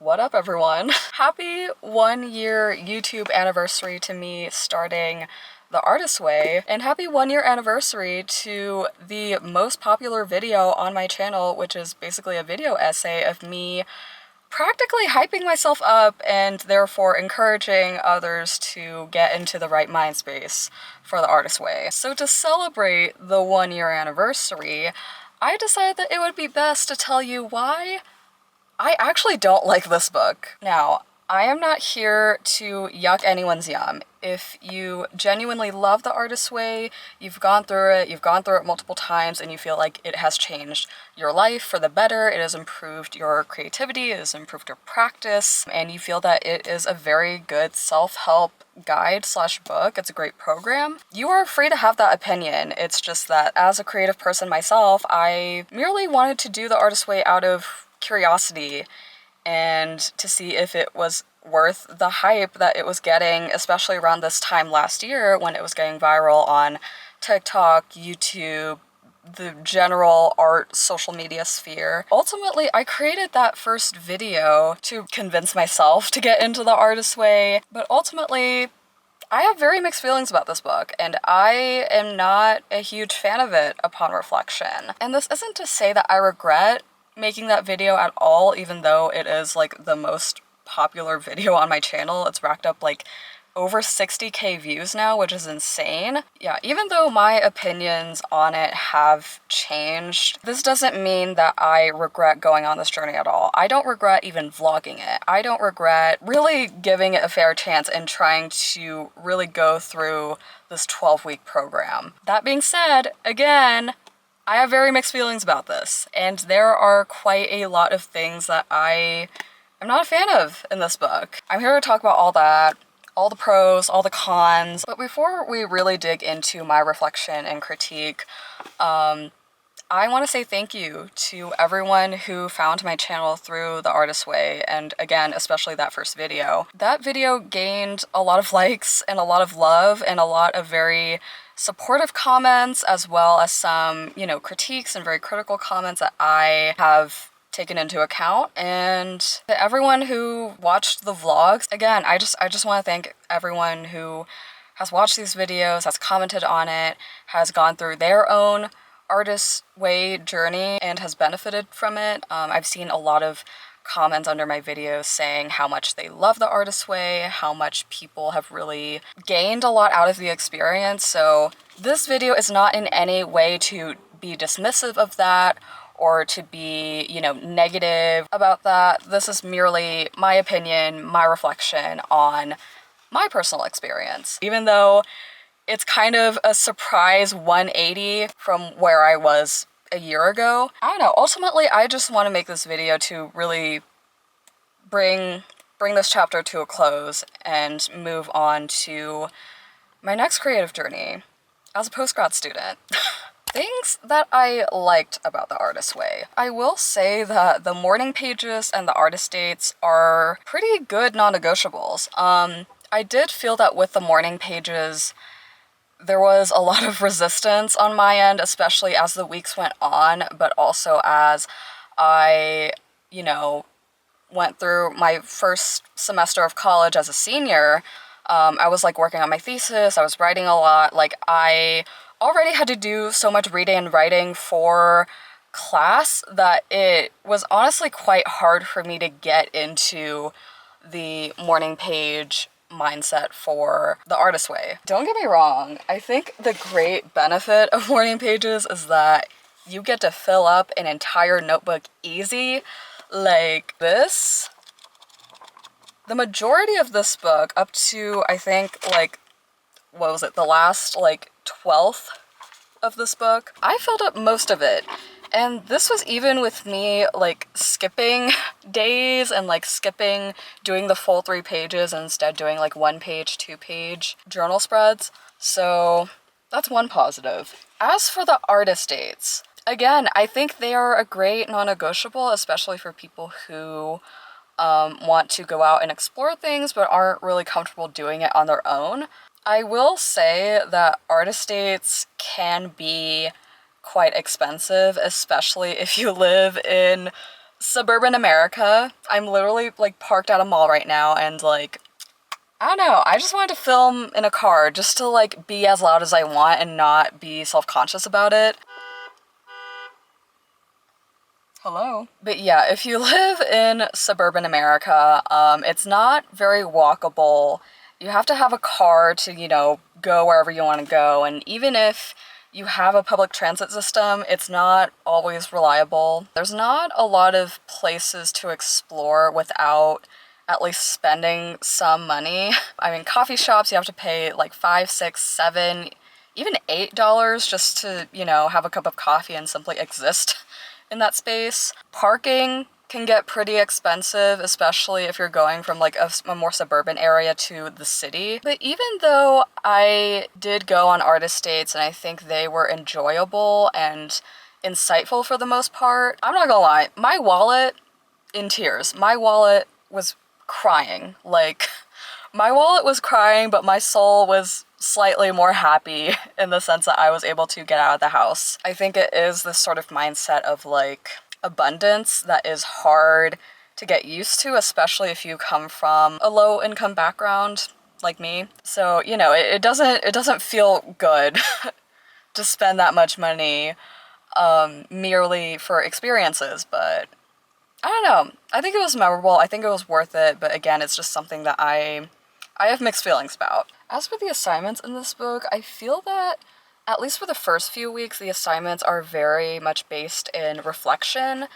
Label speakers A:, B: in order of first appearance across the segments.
A: What up, everyone? Happy 1 year YouTube anniversary to me starting The Artist's Way, and happy 1 year anniversary to the most popular video on my channel, which is basically a video essay of me practically hyping myself up and therefore encouraging others to get into the right mind space for The Artist's Way. So to celebrate the 1 year anniversary, I decided that it would be best to tell you why I actually don't like this book. Now, I am not here to yuck anyone's yum. If you genuinely love The Artist's Way, you've gone through it multiple times, and you feel like it has changed your life for the better, it has improved your creativity, it has improved your practice, and you feel that it is a very good self-help guide slash book, it's a great program, you are free to have that opinion. It's just that as a creative person myself, I merely wanted to do The Artist's Way out of curiosity and to see if it was worth the hype that it was getting, especially around this time last year when it was getting viral on TikTok, YouTube, the general art social media sphere. Ultimately, I created that first video to convince myself to get into The Artist's Way, but ultimately I have very mixed feelings about this book, and I am not a huge fan of it upon reflection. And this isn't to say that I regret making that video at all, even though it is like the most popular video on my channel. It's racked up like over 60K views now, which is insane. Yeah, even though my opinions on it have changed, this doesn't mean that I regret going on this journey at all. I don't regret even vlogging it. I don't regret really giving it a fair chance and trying to really go through this 12-week program. That being said, again, I have very mixed feelings about this, and there are quite a lot of things that I am not a fan of in this book. I'm here to talk about all that, all the pros, all the cons, but before we really dig into my reflection and critique, I want to say thank you to everyone who found my channel through The Artist's Way, and again, especially that first video. That video gained a lot of likes and a lot of love and a lot of very supportive comments, as well as some, critiques and very critical comments that I have taken into account. And to everyone who watched the vlogs, again, I just want to thank everyone who has watched these videos, has commented on it, has gone through their own Artist's Way journey and has benefited from it. I've seen a lot of comments under my videos saying how much they love The Artist's Way, how much people have really gained a lot out of the experience. So this video is not in any way to be dismissive of that or to be, negative about that. This is merely my opinion, my reflection on my personal experience. Even though it's kind of a surprise 180 from where I was a year ago. I don't know, ultimately I just want to make this video to really bring this chapter to a close and move on to my next creative journey as a postgrad student. Things that I liked about The Artist's Way. I will say that the morning pages and the artist dates are pretty good non-negotiables. I did feel that with the morning pages, there was a lot of resistance on my end, especially as the weeks went on, but also as I, went through my first semester of college as a senior. I was working on my thesis, I was writing a lot, I already had to do so much reading and writing for class that it was honestly quite hard for me to get into the morning page mindset for The Artist's Way. Don't get me wrong, I think the great benefit of morning pages is that you get to fill up an entire notebook easy, like this. The majority of this book, up to I think the last 12th of this book, I filled up most of it. And this was even with me skipping days and skipping doing the full 3 pages and instead doing 1-page, 2-page journal spreads. So that's one positive. As for the artist dates, again, I think they are a great non-negotiable, especially for people who want to go out and explore things but aren't really comfortable doing it on their own. I will say that artist dates can be quite expensive, especially if you live in suburban America. I'm literally like parked at a mall right now and like, I don't know, I just wanted to film in a car just to like be as loud as I want and not be self-conscious about it. Hello. But yeah, if you live in suburban America, it's not very walkable. You have to have a car to, you know, go wherever you want to go. And even if you have a public transit system, it's not always reliable. There's not a lot of places to explore without at least spending some money. I mean, coffee shops, you have to pay like $5, $6, $7, even $8 just to, you know, have a cup of coffee and simply exist in that space. Parking can get pretty expensive, especially if you're going from like a more suburban area to the city. But even though I did go on artist dates and I think they were enjoyable and insightful for the most part, I'm not gonna lie, my wallet in tears. My wallet was crying. Like, my wallet was crying, but my soul was slightly more happy in the sense that I was able to get out of the house. I think it is this sort of mindset of like abundance that is hard to get used to, especially if you come from a low income background like me. So, you know, it doesn't feel good to spend that much money merely for experiences, but I don't know. I think it was memorable. I think it was worth it, but again, it's just something that I have mixed feelings about. As for the assignments in this book, I feel that, at least for the first few weeks, the assignments are very much based in reflection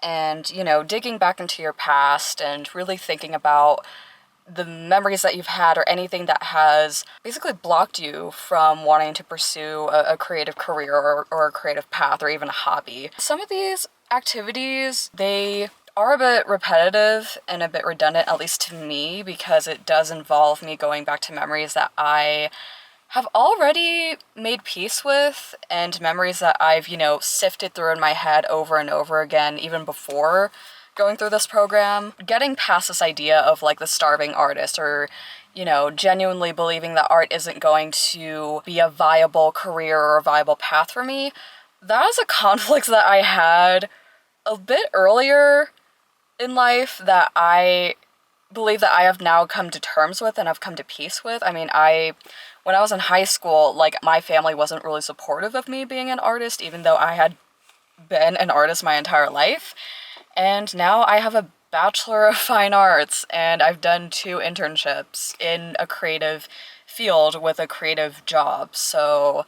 A: and, you know, digging back into your past and really thinking about the memories that you've had or anything that has basically blocked you from wanting to pursue a creative career or a creative path or even a hobby. Some of these activities, they are a bit repetitive and a bit redundant, at least to me, because it does involve me going back to memories that I have already made peace with and memories that I've, you know, sifted through in my head over and over again, even before going through this program. Getting past this idea of like the starving artist or, you know, genuinely believing that art isn't going to be a viable career or a viable path for me, that is a conflict that I had a bit earlier in life that I believe that I have now come to terms with and I've come to peace with. I mean, when I was in high school, like, my family wasn't really supportive of me being an artist, even though I had been an artist my entire life. And now I have a Bachelor of Fine Arts and I've done 2 internships in a creative field with a creative job. So,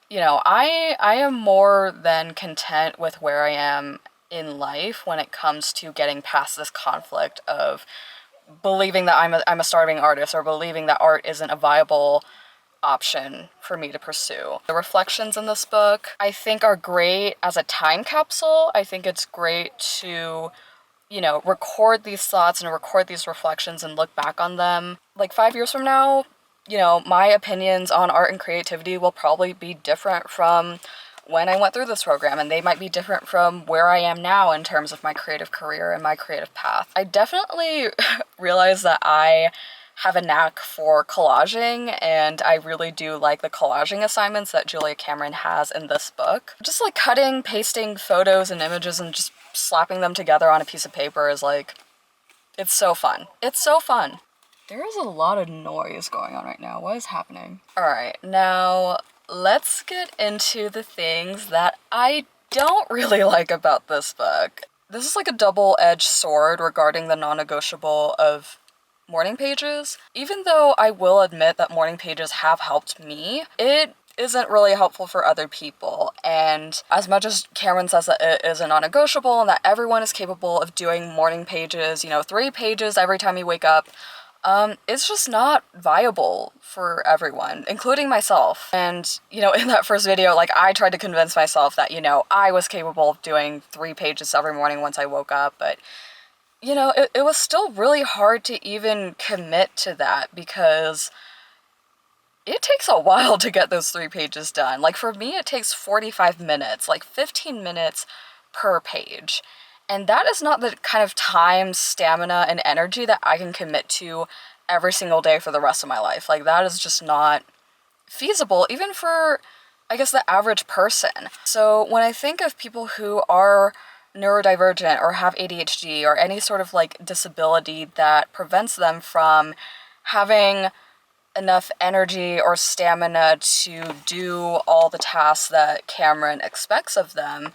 A: you know, I am more than content with where I am in life when it comes to getting past this conflict of believing that I'm a starving artist or believing that art isn't a viable option for me to pursue. The reflections in this book, I think, are great as a time capsule. I think it's great to, you know, record these thoughts and record these reflections and look back on them. Like 5 years from now, you know, my opinions on art and creativity will probably be different from when I went through this program, and they might be different from where I am now in terms of my creative career and my creative path. I definitely realize that I have a knack for collaging, and I really do like the collaging assignments that Julia Cameron has in this book. Just like cutting, pasting photos and images and just slapping them together on a piece of paper is like, it's so fun. It's so fun. There is a lot of noise going on right now. What is happening? Alright, now let's get into the things that I don't really like about this book. This is like a double-edged sword regarding the non-negotiable of morning pages. Even though I will admit that morning pages have helped me, it isn't really helpful for other people. And as much as Cameron says that it is a non-negotiable and that everyone is capable of doing morning pages, you know, 3 pages every time you wake up, it's just not viable for everyone, including myself. And, you know, in that first video, like, I tried to convince myself that, you know, I was capable of doing 3 pages every morning once I woke up, but, you know, it was still really hard to even commit to that because it takes a while to get those 3 pages done. Like, for me, it takes 45 minutes, like 15 minutes per page. And that is not the kind of time, stamina, and energy that I can commit to every single day for the rest of my life. Like, that is just not feasible, even for, I guess, the average person. So when I think of people who are neurodivergent or have ADHD or any sort of like disability that prevents them from having enough energy or stamina to do all the tasks that Cameron expects of them,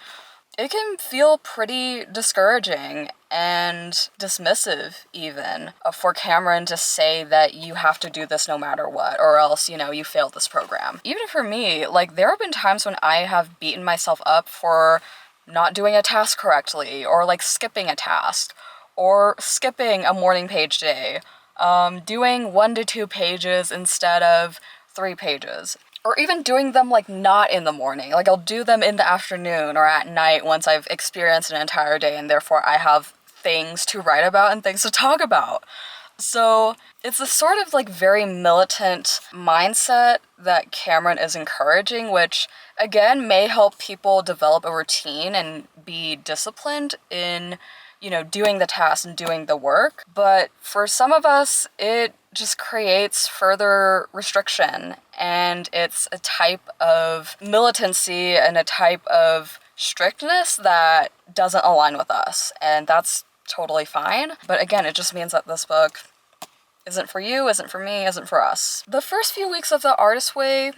A: it can feel pretty discouraging and dismissive even for Cameron to say that you have to do this no matter what, or else, you know, you failed this program. Even for me, like, there have been times when I have beaten myself up for not doing a task correctly, or like skipping a task, or skipping a morning page day, doing 1 to 2 pages instead of 3 pages. Or even doing them like not in the morning. Like I'll do them in the afternoon or at night once I've experienced an entire day and therefore I have things to write about and things to talk about. So it's a sort of like very militant mindset that Cameron is encouraging, which again may help people develop a routine and be disciplined in, you know, doing the tasks and doing the work. But for some of us, it just creates further restriction, and it's a type of militancy and a type of strictness that doesn't align with us, and that's totally fine. But again, it just means that this book isn't for you, isn't for me, isn't for us. The first few weeks of The Artist's Way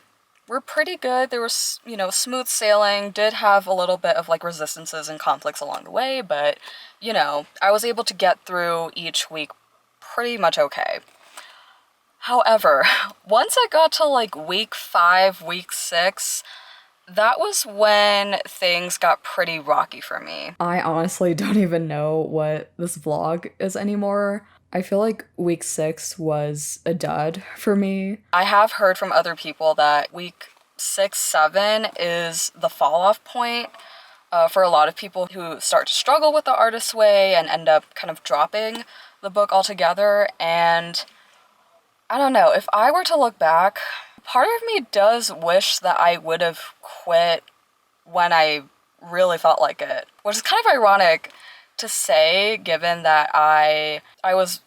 A: were pretty good. There was, you know, smooth sailing, did have a little bit of like resistances and conflicts along the way, but, you know, I was able to get through each week pretty much okay. However, once I got to like week 5, week 6, that was when things got pretty rocky for me. I honestly don't even know what this vlog is anymore. I feel like week 6 was a dud for me. I have heard from other people that week 6, 7 is the fall off point for a lot of people who start to struggle with The Artist's Way and end up kind of dropping the book altogether. And I don't know, if I were to look back, part of me does wish that I would have quit when I really felt like it, which is kind of ironic to say, given that I was,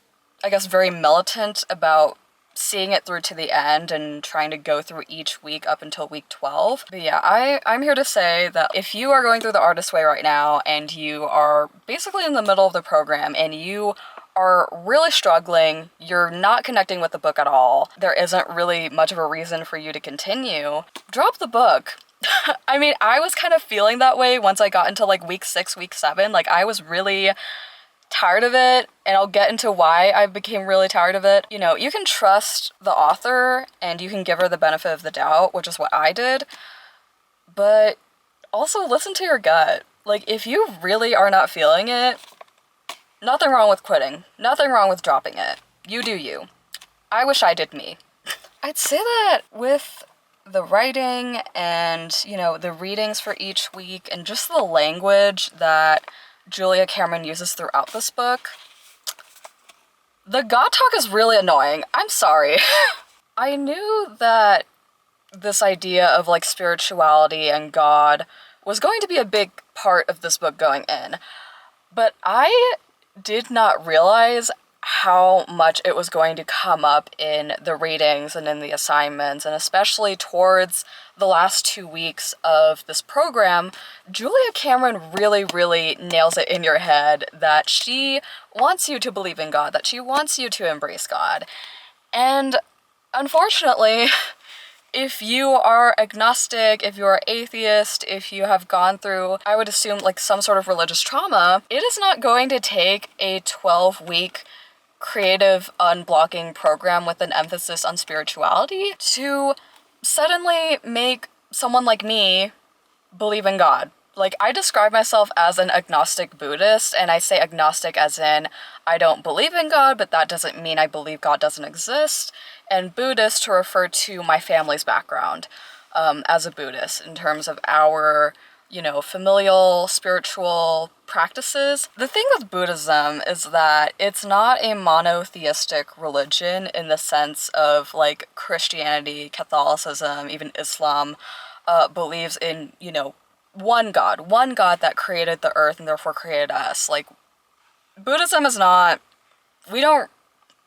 A: I guess, very militant about seeing it through to the end and trying to go through each week up until week 12. But yeah, I'm here to say that if you are going through The Artist's Way right now and you are basically in the middle of the program and you are really struggling, you're not connecting with the book at all, there isn't really much of a reason for you to continue, drop the book. I mean, I was kind of feeling that way once I got into like week 6, week 7. Like I was really tired of it, and I'll get into why I became really tired of it. You know, you can trust the author and you can give her the benefit of the doubt, which is what I did, but also listen to your gut. Like if you really are not feeling it, nothing wrong with quitting. Nothing wrong with dropping it. You do you. I wish I did me. I'd say that with the writing and, you know, the readings for each week and just the language that Julia Cameron uses throughout this book, the God talk is really annoying. I'm sorry. I knew that this idea of like spirituality and God was going to be a big part of this book going in, but I did not realize how much it was going to come up in the readings and in the assignments, and especially towards the last 2 weeks of this program. Julia Cameron really, really nails it in your head that she wants you to believe in God, that she wants you to embrace God. And unfortunately, if you are agnostic, if you are atheist, if you have gone through, I would assume, like some sort of religious trauma, it is not going to take a 12-week creative unblocking program with an emphasis on spirituality to suddenly make someone like me believe in God. Like, I describe myself as an agnostic Buddhist, and I say agnostic as in I don't believe in God, but that doesn't mean I believe God doesn't exist, and Buddhist to refer to my family's background as a Buddhist in terms of our, you know, familial, spiritual practices. The thing with Buddhism is that it's not a monotheistic religion in the sense of like Christianity, Catholicism, even Islam believes in, you know, one God that created the earth and therefore created us. Like, Buddhism is not,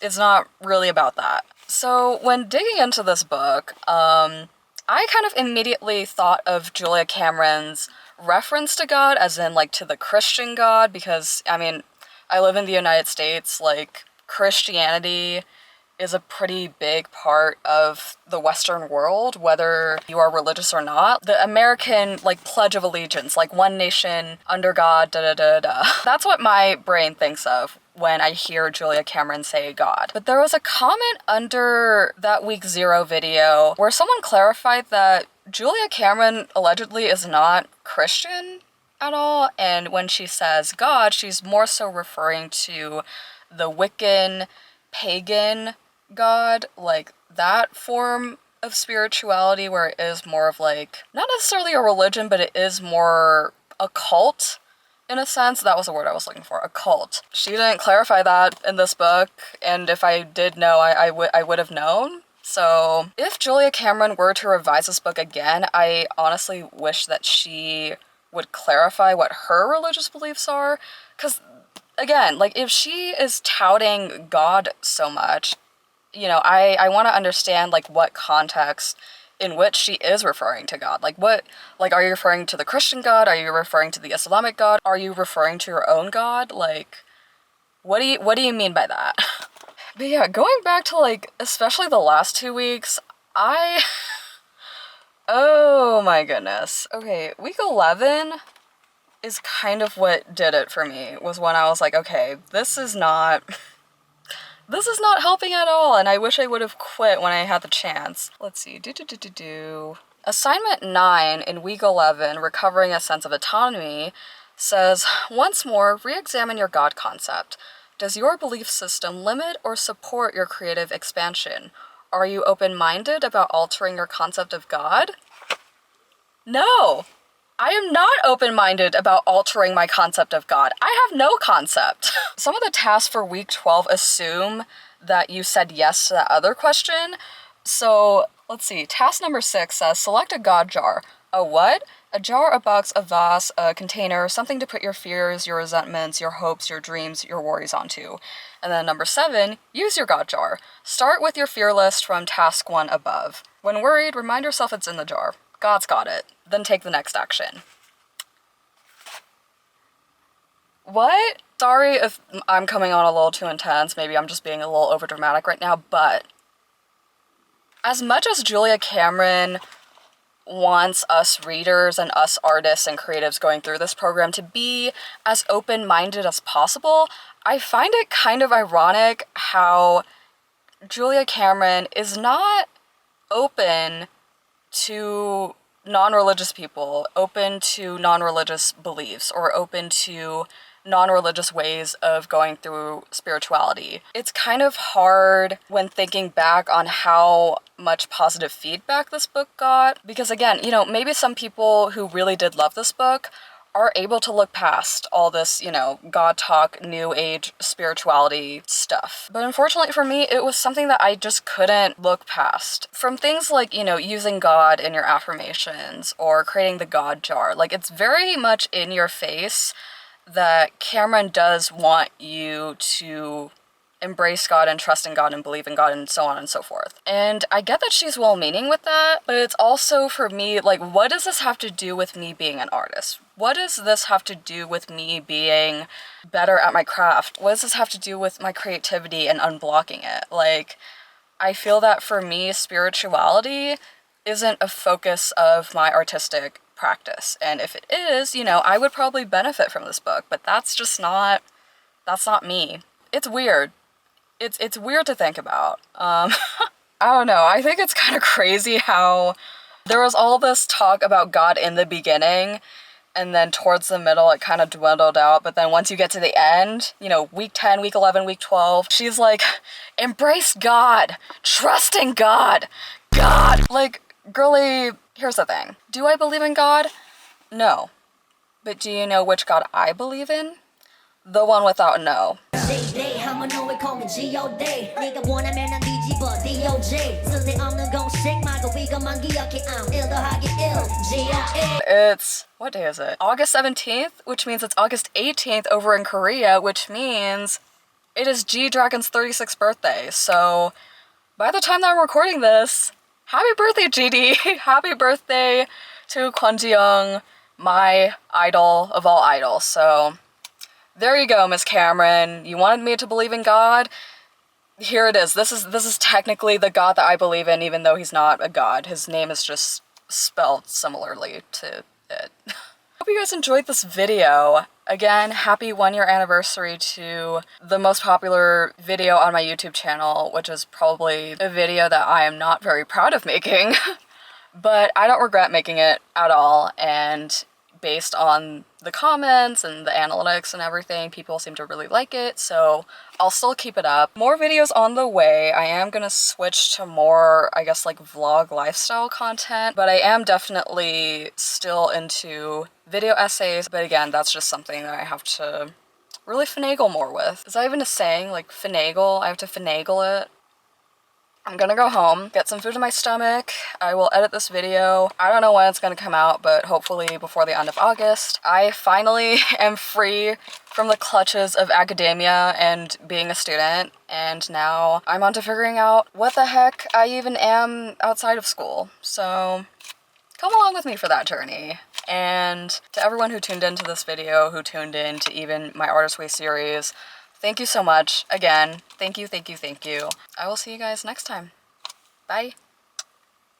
A: it's not really about that. So when digging into this book, I kind of immediately thought of Julia Cameron's reference to God, as in like to the Christian God, because I mean, I live in the United States, like Christianity is a pretty big part of the Western world, whether you are religious or not. The American, like, Pledge of Allegiance, like, one nation, under God, da-da-da-da. That's what my brain thinks of when I hear Julia Cameron say God. But there was a comment under that week 0 video where someone clarified that Julia Cameron allegedly is not Christian at all, and when she says God, she's more so referring to the Wiccan, pagan God, like that form of spirituality where it is more of like, not necessarily a religion, but it is more a cult in a sense. That was the word I was looking for, a cult. She didn't clarify that in this book, and if I did know, I would have known. So if Julia Cameron were to revise this book again, I honestly wish that she would clarify what her religious beliefs are, because again, like, if she is touting God so much, you know, I want to understand, like, what context in which she is referring to God. Like, what, like, are you referring to the Christian God? Are you referring to the Islamic God? Are you referring to your own God? Like, what do you mean by that? But yeah, going back to, like, especially the last 2 weeks, oh my goodness. Okay, week 11 is kind of what did it for me, was when I was like, okay, this is not helping at all, and I wish I would have quit when I had the chance. Let's see, Assignment 9 in week 11, Recovering a Sense of Autonomy, says, once more, re-examine your God concept. Does your belief system limit or support your creative expansion? Are you open-minded about altering your concept of God? No! I am not open-minded about altering my concept of God. I have no concept. Some of the tasks for week 12 assume that you said yes to that other question. So let's see, task number 6 says, select a God jar. A what? A jar, a box, a vase, a container, something to put your fears, your resentments, your hopes, your dreams, your worries onto. And then number 7, use your God jar. Start with your fear list from task 1 above. When worried, remind yourself it's in the jar. God's got it. Then take the next action. What? Sorry if I'm coming on a little too intense. Maybe I'm just being a little overdramatic right now, but as much as Julia Cameron wants us readers and us artists and creatives going through this program to be as open-minded as possible, I find it kind of ironic how Julia Cameron is not open to non-religious people, open to non-religious beliefs, or open to non-religious ways of going through spirituality. It's kind of hard when thinking back on how much positive feedback this book got, because again, you know, maybe some people who really did love this book are able to look past all this, you know, God talk, new age spirituality stuff. But unfortunately for me, it was something that I just couldn't look past. From things like, you know, using God in your affirmations or creating the God jar, like, it's very much in your face that Cameron does want you to embrace God and trust in God and believe in God and so on and so forth. And I get that she's well-meaning with that, but it's also, for me, like, what does this have to do with me being an artist? What does this have to do with me being better at my craft? What does this have to do with my creativity and unblocking it? Like, I feel that for me, spirituality isn't a focus of my artistic practice. And if it is, you know, I would probably benefit from this book, but that's not me. It's weird. It's weird to think about. I don't know. I think it's kind of crazy how there was all this talk about God in the beginning, and then towards the middle it kind of dwindled out, but then once you get to the end, you know, week 10, week 11, week 12, she's like, embrace God, trust in God, God. Like, girly, here's the thing. Do I believe in God? No. But do you know which God I believe in? The one without no. It's, what day is it? August 17th, which means it's August 18th over in Korea, which means it is G-Dragon's 36th birthday. So by the time that I'm recording this, happy birthday, GD! Happy birthday to Kwon Ji-young. my idol of all idols. So there you go, Miss Cameron. You wanted me to believe in God? Here it is. This is technically the God that I believe in, even though he's not a god. His name is just spelled similarly to it. Hope you guys enjoyed this video. Again, happy 1-year anniversary to the most popular video on my YouTube channel, which is probably a video that I am not very proud of making, but I don't regret making it at all, and based on the comments and the analytics and everything, people seem to really like it, so I'll still keep it up. More videos on the way. I am gonna switch to more, I guess, like vlog lifestyle content, but I am definitely still into video essays, but again, that's just something that I have to really finagle more with. Is that even a saying? Like, finagle? I have to finagle it? I'm gonna go home, get some food in my stomach. I will edit this video. I don't know when it's gonna come out, but hopefully before the end of August. I finally am free from the clutches of academia and being a student, and now I'm on to figuring out what the heck I even am outside of school. So come along with me for that journey. And to everyone who tuned into this video, who tuned in to even my Artist Way series, thank you so much. Again, thank you, thank you, thank you. I will see you guys next time. Bye.